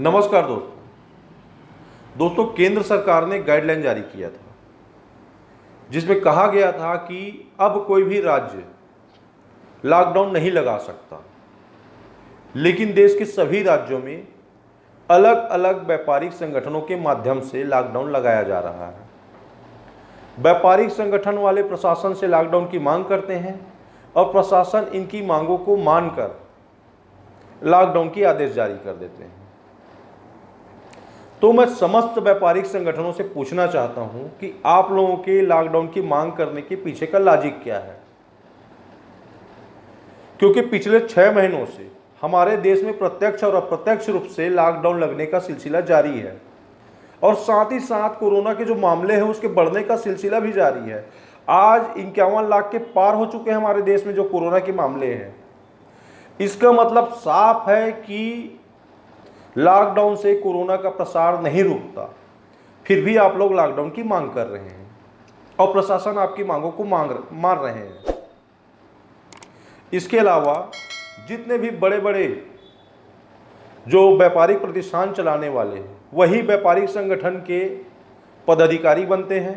नमस्कार दोस्तों, केंद्र सरकार ने गाइडलाइन जारी किया था जिसमें कहा गया था कि अब कोई भी राज्य लॉकडाउन नहीं लगा सकता, लेकिन देश के सभी राज्यों में अलग अलग व्यापारिक संगठनों के माध्यम से लॉकडाउन लगाया जा रहा है। व्यापारिक संगठन वाले प्रशासन से लॉकडाउन की मांग करते हैं और प्रशासन इनकी मांगों को मानकर लॉकडाउन की आदेश जारी कर देते हैं। तो मैं समस्त व्यापारिक संगठनों से पूछना चाहता हूं कि आप लोगों के लॉकडाउन की मांग करने के पीछे का लॉजिक क्या है, क्योंकि पिछले 6 महीनों से हमारे देश में प्रत्यक्ष और अप्रत्यक्ष रूप से लॉकडाउन लगने का सिलसिला जारी है और साथ ही साथ कोरोना के जो मामले हैं उसके बढ़ने का सिलसिला भी जारी है। आज 51 लाख के पार हो चुके हैं हमारे देश में जो कोरोना के मामले हैं। इसका मतलब साफ है कि लॉकडाउन से कोरोना का प्रसार नहीं रुकता, फिर भी आप लोग लॉकडाउन की मांग कर रहे हैं और प्रशासन आपकी मांगों को मान रहे हैं। इसके अलावा जितने भी बड़े बड़े जो व्यापारिक प्रतिष्ठान चलाने वाले हैं वही व्यापारिक संगठन के पदाधिकारी बनते हैं।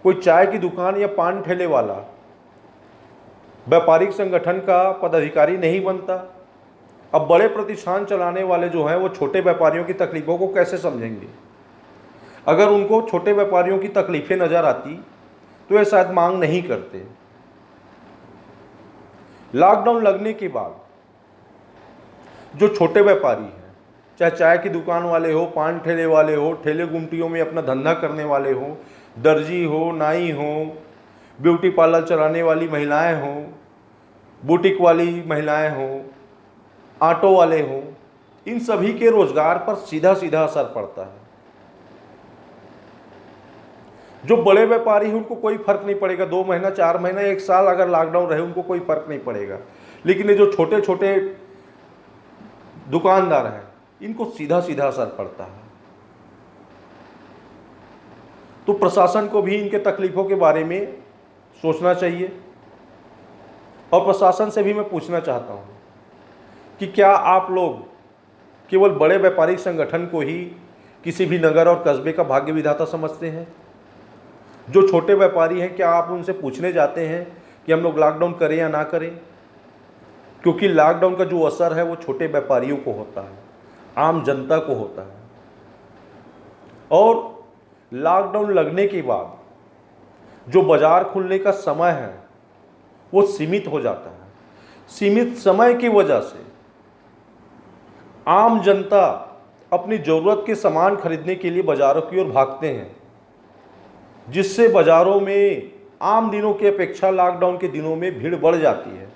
कोई चाय की दुकान या पान ठेले वाला व्यापारिक संगठन का पदाधिकारी नहीं बनता। अब बड़े प्रतिष्ठान चलाने वाले जो हैं वो छोटे व्यापारियों की तकलीफ़ों को कैसे समझेंगे? अगर उनको छोटे व्यापारियों की तकलीफ़ें नज़र आती तो ये शायद मांग नहीं करते। लॉकडाउन लगने के बाद जो छोटे व्यापारी हैं, चाहे चाय की दुकान वाले हो, पान ठेले वाले हो, ठेले गुमटियों में अपना धंधा करने वाले हो, दर्जी हो, नाई हो, ब्यूटी पार्लर चलाने वाली महिलाएं हो, बुटीक वाली महिलाएं हो, ऑटो वाले हों, इन सभी के रोजगार पर सीधा सीधा असर पड़ता है। जो बड़े व्यापारी हैं उनको कोई फर्क नहीं पड़ेगा, 2 महीना, 4 महीना, 1 साल अगर लॉकडाउन रहे उनको कोई फर्क नहीं पड़ेगा, लेकिन ये जो छोटे छोटे दुकानदार हैं इनको सीधा सीधा असर पड़ता है। तो प्रशासन को भी इनके तकलीफों के बारे में सोचना चाहिए और प्रशासन से भी मैं पूछना चाहता हूं कि क्या आप लोग केवल बड़े व्यापारिक संगठन को ही किसी भी नगर और कस्बे का भाग्य विधाता समझते हैं? जो छोटे व्यापारी हैं, क्या आप उनसे पूछने जाते हैं कि हम लोग लॉकडाउन करें या ना करें? क्योंकि लॉकडाउन का जो असर है वो छोटे व्यापारियों को होता है, आम जनता को होता है। और लॉकडाउन लगने के बाद जो बाजार खुलने का समय है वो सीमित हो जाता है। सीमित समय की वजह से आम जनता अपनी ज़रूरत के सामान खरीदने के लिए बाज़ारों की ओर भागते हैं, जिससे बाज़ारों में आम दिनों की अपेक्षा लॉकडाउन के दिनों में भीड़ बढ़ जाती है।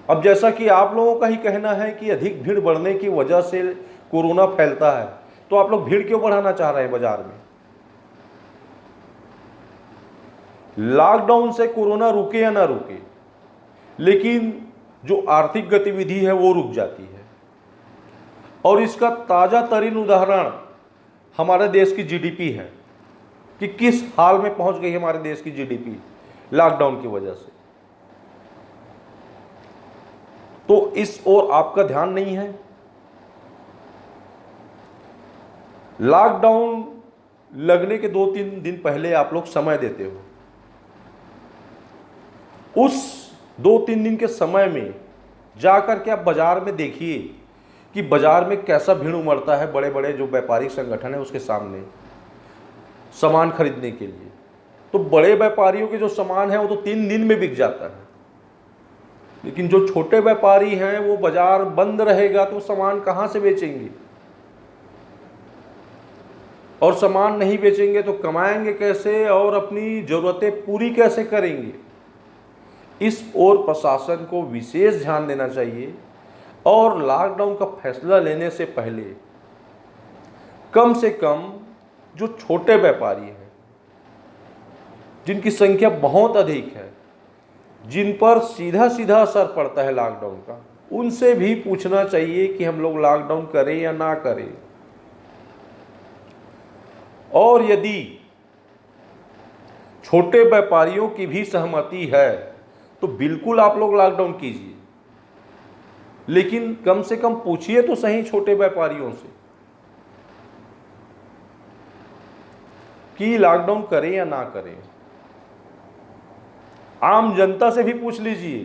अब जैसा कि आप लोगों का ही कहना है कि अधिक भीड़ बढ़ने की वजह से कोरोना फैलता है, तो आप लोग भीड़ क्यों बढ़ाना चाह रहे हैं बाज़ार में? लॉकडाउन से कोरोना रुके या ना रुके, लेकिन जो आर्थिक गतिविधि है वो रुक जाती है। और इसका ताज़ा तरीन उदाहरण हमारे देश की जीडीपी है कि किस हाल में पहुंच गई हमारे देश की जीडीपी लॉकडाउन की वजह से। तो इस ओर आपका ध्यान नहीं है। लॉकडाउन लगने के 2-3 दिन पहले आप लोग समय देते हो। उस 2-3 दिन के समय में जाकर के आप बाजार में देखिए कि बाजार में कैसा भीड़ उमड़ता है बड़े बड़े जो व्यापारिक संगठन है उसके सामने सामान खरीदने के लिए। तो बड़े व्यापारियों के जो सामान है वो तो 3 दिन में बिक जाता है, लेकिन जो छोटे व्यापारी हैं वो बाजार बंद रहेगा तो सामान कहाँ से बेचेंगे? और सामान नहीं बेचेंगे तो कमाएंगे कैसे और अपनी ज़रूरतें पूरी कैसे करेंगे? इस ओर प्रशासन को विशेष ध्यान देना चाहिए और लॉकडाउन का फैसला लेने से पहले कम से कम जो छोटे व्यापारी हैं, जिनकी संख्या बहुत अधिक है, जिन पर सीधा सीधा असर पड़ता है लॉकडाउन का, उनसे भी पूछना चाहिए कि हम लोग लॉकडाउन करें या ना करें। और यदि छोटे व्यापारियों की भी सहमति है तो बिल्कुल आप लोग लॉकडाउन कीजिए। लेकिन कम से कम पूछिए तो सही छोटे व्यापारियों से कि लॉकडाउन करें या ना करें। आम जनता से भी पूछ लीजिए,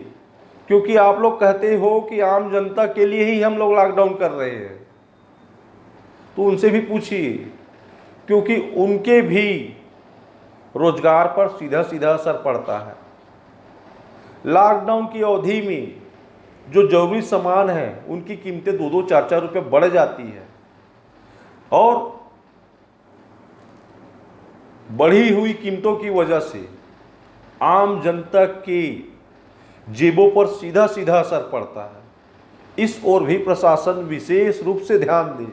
क्योंकि आप लोग कहते हो कि आम जनता के लिए ही हम लोग लॉकडाउन कर रहे हैं, तो उनसे भी पूछिए, क्योंकि उनके भी रोजगार पर सीधा सीधा असर पड़ता है। लॉकडाउन की अवधि में जो जरूरी सामान है उनकी कीमतें 2-2, 4-4 रुपये बढ़ जाती है, और बढ़ी हुई कीमतों की वजह से आम जनता की जेबों पर सीधा सीधा असर पड़ता है। इस ओर भी प्रशासन विशेष रूप से ध्यान दे।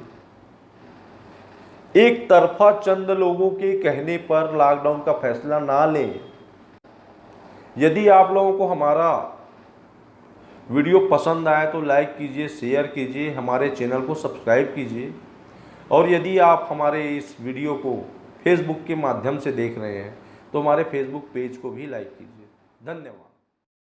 एक तरफा चंद लोगों के कहने पर लॉकडाउन का फैसला ना ले। यदि आप लोगों को हमारा वीडियो पसंद आए तो लाइक कीजिए, शेयर कीजिए, हमारे चैनल को सब्सक्राइब कीजिए, और यदि आप हमारे इस वीडियो को फेसबुक के माध्यम से देख रहे हैं तो हमारे फेसबुक पेज को भी लाइक कीजिए। धन्यवाद।